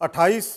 28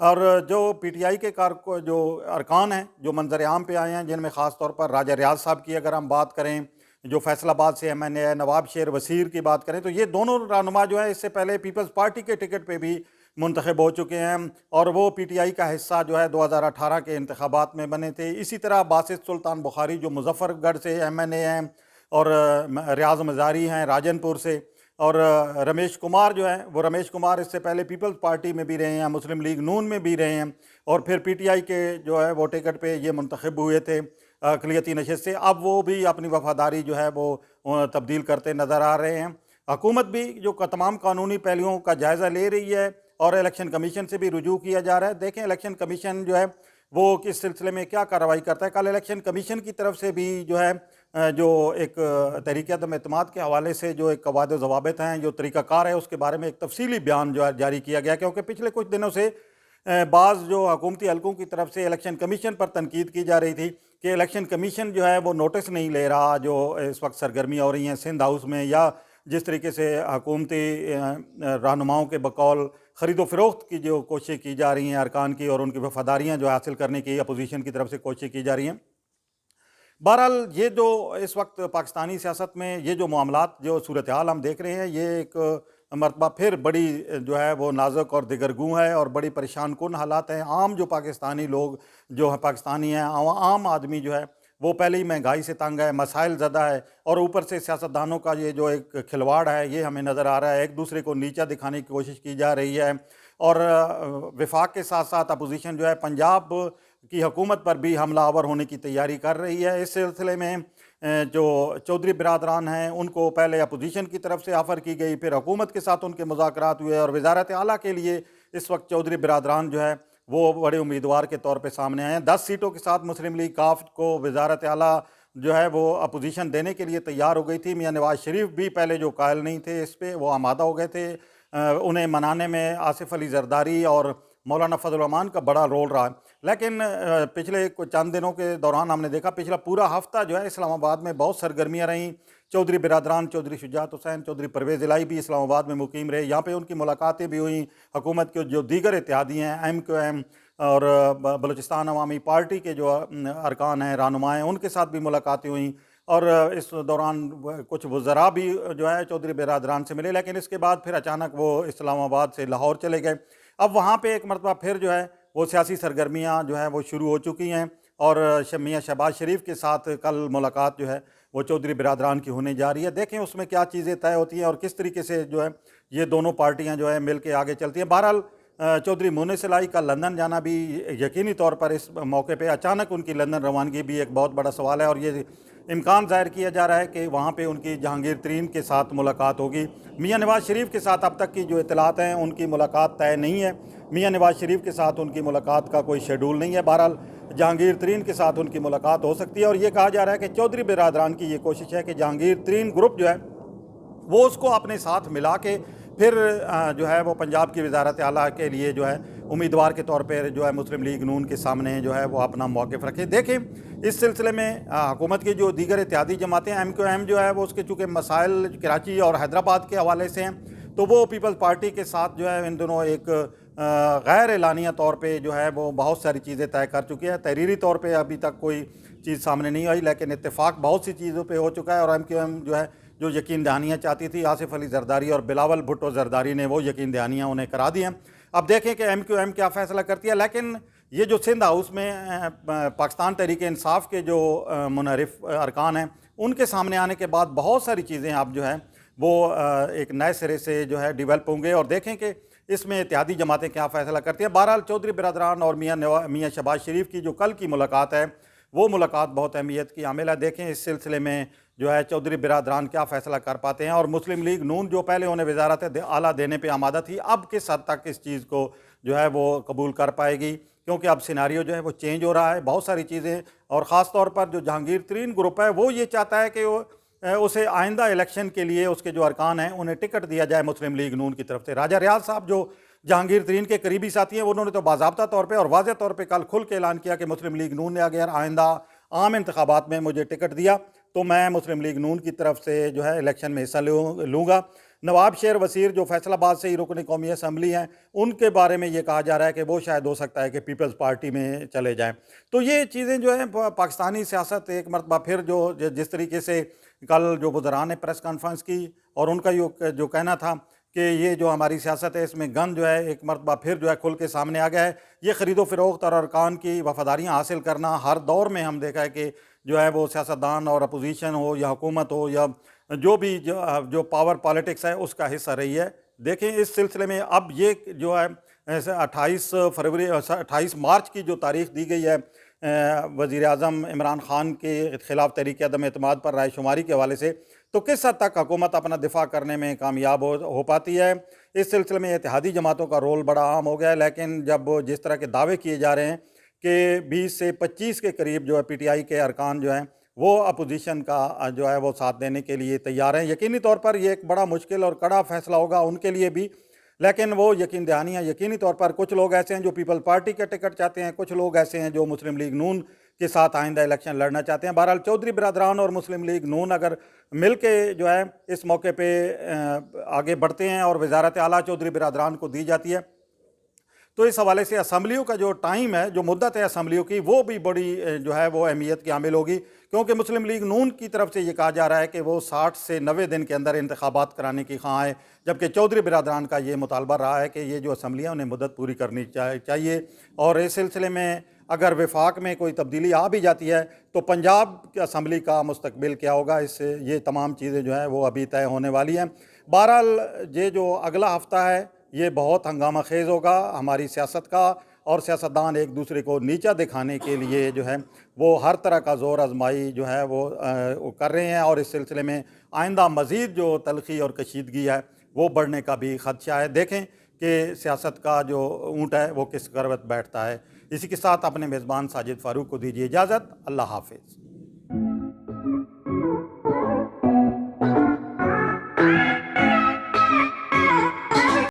اور جو P T I کے جو ارکان ہیں جو منظر عام پہ آئے ہیں، جن میں خاص طور پر راجہ ریاض صاحب کی اگر ہم بات کریں، جو فیصل آباد سے ایم این اے ہے، نواب شیر وزیر کی بات کریں، تو یہ دونوں رہنما جو ہیں اس سے پہلے پیپلز پارٹی کے ٹکٹ پہ بھی منتخب ہو چکے ہیں، اور وہ پی ٹی آئی کا حصہ جو ہے 2018 کے انتخابات میں بنے تھے۔ اسی طرح باسط سلطان بخاری جو مظفر گڑھ سے ایم این اے ہیں، اور ریاض مزاری ہیں راجن پور سے، اور رمیش کمار جو ہیں وہ رمیش کمار اس سے پہلے پیپلز پارٹی میں بھی رہے ہیں، مسلم لیگ نون میں بھی رہے ہیں، اور پھر پی ٹی آئی کے جو ہے وہ ٹکٹ پہ یہ منتخب ہوئے تھے اقلیتی نشست سے۔ اب وہ بھی اپنی وفاداری جو ہے وہ تبدیل کرتے نظر آ رہے ہیں۔ حکومت بھی جو تمام قانونی پہلوؤں کا جائزہ لے رہی ہے، اور الیکشن کمیشن سے بھی رجوع کیا جا رہا ہے۔ دیکھیں الیکشن کمیشن جو ہے وہ کس سلسلے میں کیا کارروائی کرتا ہے۔ کل الیکشن کمیشن کی طرف سے بھی جو ہے جو ایک تحریک عدم اعتماد کے حوالے سے جو ایک قواعد و ضوابط ہیں، جو طریقہ کار ہے، اس کے بارے میں ایک تفصیلی بیان جو ہے جاری کیا گیا، کیونکہ پچھلے کچھ دنوں سے بعض جو حکومتی حلقوں کی طرف سے الیکشن کمیشن پر تنقید کی جا رہی تھی کہ الیکشن کمیشن جو ہے وہ نوٹس نہیں لے رہا جو اس وقت سرگرمیاں ہو رہی ہیں سندھ ہاؤس میں، یا جس طریقے سے حکومتی رہنماؤں کے بقول خرید و فروخت کی جو کوششیں کی جا رہی ہیں ارکان کی، اور ان کی وفاداریاں جو حاصل کرنے کی اپوزیشن کی طرف سے کوششیں کی جا رہی ہیں۔ بہرحال یہ جو اس وقت پاکستانی سیاست میں یہ جو معاملات جو صورتحال ہم دیکھ رہے ہیں، یہ ایک مرتبہ پھر بڑی جو ہے وہ نازک اور دگرگوں ہے، اور بڑی پریشان کن حالات ہیں۔ عام جو پاکستانی لوگ جو پاکستانی ہیں، عام آدمی جو ہے وہ پہلے ہی مہنگائی سے تنگ ہے، مسائل زدہ ہے، اور اوپر سے سیاستدانوں کا یہ جو ایک کھلواڑ ہے یہ ہمیں نظر آ رہا ہے۔ ایک دوسرے کو نیچا دکھانے کی کوشش کی جا رہی ہے، اور وفاق کے ساتھ ساتھ اپوزیشن جو ہے پنجاب کی حکومت پر بھی حملہ آور ہونے کی تیاری کر رہی ہے۔ اس سلسلے میں جو چودھری برادران ہیں ان کو پہلے اپوزیشن کی طرف سے آفر کی گئی، پھر حکومت کے ساتھ ان کے مذاکرات ہوئے، اور وزارت اعلیٰ کے لیے اس وقت چودھری برادران جو ہے وہ بڑے امیدوار کے طور پہ سامنے آئے ہیں۔ 10 سیٹوں کے ساتھ مسلم لیگ کاف کو وزارت اعلیٰ جو ہے وہ اپوزیشن دینے کے لیے تیار ہو گئی تھی۔ میاں نواز شریف بھی پہلے جو قائل نہیں تھے اس پہ، وہ آمادہ ہو گئے تھے۔ انہیں منانے میں آصف علی زرداری اور مولانا فضل الرحمان کا بڑا رول رہا ہے، لیکن پچھلے چند دنوں کے دوران ہم نے دیکھا پچھلا پورا ہفتہ جو ہے اسلام آباد میں بہت سرگرمیاں رہیں۔ چودھری برادران، چودھری شجاعت حسین، چودھری پرویز الہی بھی اسلام آباد میں مقیم رہے، یہاں پہ ان کی ملاقاتیں بھی ہوئیں۔ حکومت کے جو دیگر اتحادی ہیں، ایم کیو ایم اور بلوچستان عوامی پارٹی کے جو ارکان ہیں، رہنما ہیں، ان کے ساتھ بھی ملاقاتیں ہوئیں، اور اس دوران کچھ وزراء بھی جو ہے چودھری برادران سے ملے، لیکن اس کے بعد پھر اچانک وہ اسلام آباد سے لاہور چلے گئے۔ اب وہاں پہ ایک مرتبہ پھر جو ہے وہ سیاسی سرگرمیاں جو ہیں وہ شروع ہو چکی ہیں، اور میاں شہباز شریف کے ساتھ کل ملاقات جو ہے وہ چودھری برادران کی ہونے جا رہی ہے۔ دیکھیں اس میں کیا چیزیں طے ہوتی ہیں، اور کس طریقے سے جو ہے یہ دونوں پارٹیاں جو ہے مل کے آگے چلتی ہیں۔ بہرحال چودھری مونس الہی کا لندن جانا بھی یقینی طور پر اس موقع پہ اچانک ان کی لندن روانگی بھی ایک بہت بڑا سوال ہے، اور یہ امکان ظاہر کیا جا رہا ہے کہ وہاں پہ ان کی جہانگیر ترین کے ساتھ ملاقات ہوگی۔ میاں نواز شریف کے ساتھ اب تک کی جو اطلاعات ہیں ان کی ملاقات طے نہیں ہے، میاں نواز شریف کے ساتھ ان کی ملاقات کا کوئی شیڈول نہیں ہے۔ بہرحال جہانگیر ترین کے ساتھ ان کی ملاقات ہو سکتی ہے، اور یہ کہا جا رہا ہے کہ چودھری برادران کی یہ کوشش ہے کہ جہانگیر ترین گروپ جو ہے وہ اس کو اپنے ساتھ ملا کے پھر جو ہے وہ پنجاب کی وزارت اعلیٰ کے لیے جو ہے امیدوار کے طور پہ جو ہے مسلم لیگ نون کے سامنے جو ہے وہ اپنا موقف رکھے۔ دیکھیں اس سلسلے میں حکومت کی جو دیگر اتحادی جماعتیں، ایم کیو ایم جو ہے وہ اس کے چونکہ مسائل کراچی اور حیدرآباد کے حوالے سے ہیں، تو وہ پیپلز پارٹی کے ساتھ جو ہے ان دنوں ایک غیر اعلانیہ طور پہ جو ہے وہ بہت ساری چیزیں طے کر چکی ہے۔ تحریری طور پہ ابھی تک کوئی چیز سامنے نہیں آئی، لیکن اتفاق بہت سی چیزوں پہ ہو چکا ہے، اور ایم کیو ایم جو ہے جو یقین دہانیاں چاہتی تھی، آصف علی زرداری اور بلاول بھٹو زرداری نے وہ یقین دہانیاں انہیں کرا دی ہیں۔ اب دیکھیں کہ ایم کیو ایم کیا فیصلہ کرتی ہے، لیکن یہ جو سندھ ہاؤس میں پاکستان تحریک انصاف کے جو منحرف ارکان ہیں ان کے سامنے آنے کے بعد بہت ساری چیزیں اب جو ہے وہ ایک نئے سرے سے جو ہے ڈیولپ ہوں گے، اور دیکھیں کہ اس میں اتحادی جماعتیں کیا فیصلہ کرتی ہیں۔ بہرحال چودھری برادران اور میاں شہباز شریف کی جو کل کی ملاقات ہے وہ ملاقات بہت اہمیت کی حامل ہے۔ دیکھیں اس سلسلے میں جو ہے چودھری برادران کیا فیصلہ کر پاتے ہیں، اور مسلم لیگ نون جو پہلے انہیں وزارت اعلیٰ دینے پہ آمادہ تھی اب کس حد تک اس چیز کو جو ہے وہ قبول کر پائے گی، کیونکہ اب سیناریو جو ہے وہ چینج ہو رہا ہے بہت ساری چیزیں، اور خاص طور پر جو جہانگیر ترین گروپ ہے وہ یہ چاہتا ہے کہ اسے آئندہ الیکشن کے لیے اس کے جو ارکان ہیں انہیں ٹکٹ دیا جائے مسلم لیگ نون کی طرف سے۔ راجہ ریاض صاحب جو جہانگیر ترین کے قریبی ساتھی ہیں انہوں نے تو باضابطہ طور پہ اور واضح طور پہ کل کھل کے اعلان کیا کہ مسلم لیگ نون نے اگر آئندہ عام انتخابات میں مجھے ٹکٹ دیا تو میں مسلم لیگ نون کی طرف سے جو ہے الیکشن میں حصہ لوں گا۔ نواب شیر وزیر جو فیصل آباد سے ہی رکن قومی اسمبلی ہیں، ان کے بارے میں یہ کہا جا رہا ہے کہ وہ شاید ہو سکتا ہے کہ پیپلز پارٹی میں چلے جائیں۔ تو یہ چیزیں جو ہیں پاکستانی سیاست ایک مرتبہ پھر جس طریقے سے کل جو وزراء نے پریس کانفرنس کی اور ان کا جو کہنا تھا کہ یہ جو ہماری سیاست ہے اس میں گن جو ہے ایک مرتبہ پھر جو ہے کھل کے سامنے آ گیا ہے۔ یہ خرید و فروخت اور ارکان کی وفاداریاں حاصل کرنا ہر دور میں ہم دیکھا ہے کہ جو ہے وہ سیاستدان اور اپوزیشن ہو یا حکومت ہو یا جو بھی جو پاور پالیٹکس ہے اس کا حصہ رہی ہے۔ دیکھیں اس سلسلے میں اب یہ جو ہے 28 مارچ کی جو تاریخ دی گئی ہے وزیر اعظم عمران خان کے خلاف تحریک عدم اعتماد پر رائے شماری کے حوالے سے، تو کس حد تک حکومت اپنا دفاع کرنے میں کامیاب ہو پاتی ہے؟ اس سلسلے میں اتحادی جماعتوں کا رول بڑا اہم ہو گیا ہے، لیکن جب جس طرح کے دعوے کیے جا رہے ہیں کہ 20 سے 25 کے قریب جو ہے پی ٹی آئی کے ارکان جو ہیں وہ اپوزیشن کا جو ہے وہ ساتھ دینے کے لیے تیار ہیں، یقینی طور پر یہ ایک بڑا مشکل اور کڑا فیصلہ ہوگا ان کے لیے بھی، لیکن وہ یقین دہانیاں یقینی طور پر کچھ لوگ ایسے ہیں جو پیپل پارٹی کے ٹکٹ چاہتے ہیں، کچھ لوگ ایسے ہیں جو مسلم لیگ نون کے ساتھ آئندہ الیکشن لڑنا چاہتے ہیں۔ بہرحال چودھری برادران اور مسلم لیگ نون اگر مل کے جو ہے اس موقع پہ آگے بڑھتے ہیں اور وزارت اعلیٰ چودھری برادران کو دی جاتی ہے تو اس حوالے سے اسمبلیوں کا جو ٹائم ہے، جو مدت ہے اسمبلیوں کی، وہ بھی بڑی جو ہے وہ اہمیت کی حامل ہوگی، کیونکہ مسلم لیگ نون کی طرف سے یہ کہا جا رہا ہے کہ وہ 60 سے 90 دن کے اندر انتخابات کرانے کی خواہاں ہے، جبکہ چودھری برادران کا یہ مطالبہ رہا ہے کہ یہ جو اسمبلیاں انہیں مدت پوری کرنی چاہیے، اور اس سلسلے میں اگر وفاق میں کوئی تبدیلی آ بھی جاتی ہے تو پنجاب کی اسمبلی کا مستقبل کیا ہوگا، یہ تمام چیزیں جو ہیں وہ ابھی طے ہونے والی ہیں۔ بہرحال یہ جو اگلا ہفتہ ہے یہ بہت ہنگامہ خیز ہوگا ہماری سیاست کا، اور سیاستدان ایک دوسرے کو نیچا دکھانے کے لیے جو ہے وہ ہر طرح کا زور آزمائی جو ہے وہ کر رہے ہیں، اور اس سلسلے میں آئندہ مزید جو تلخی اور کشیدگی ہے وہ بڑھنے کا بھی خدشہ ہے۔ دیکھیں کہ سیاست کا جو اونٹ ہے وہ کس کروٹ بیٹھتا ہے۔ اسی کے ساتھ اپنے میزبان ساجد فاروق کو دیجیے اجازت۔ اللہ حافظ۔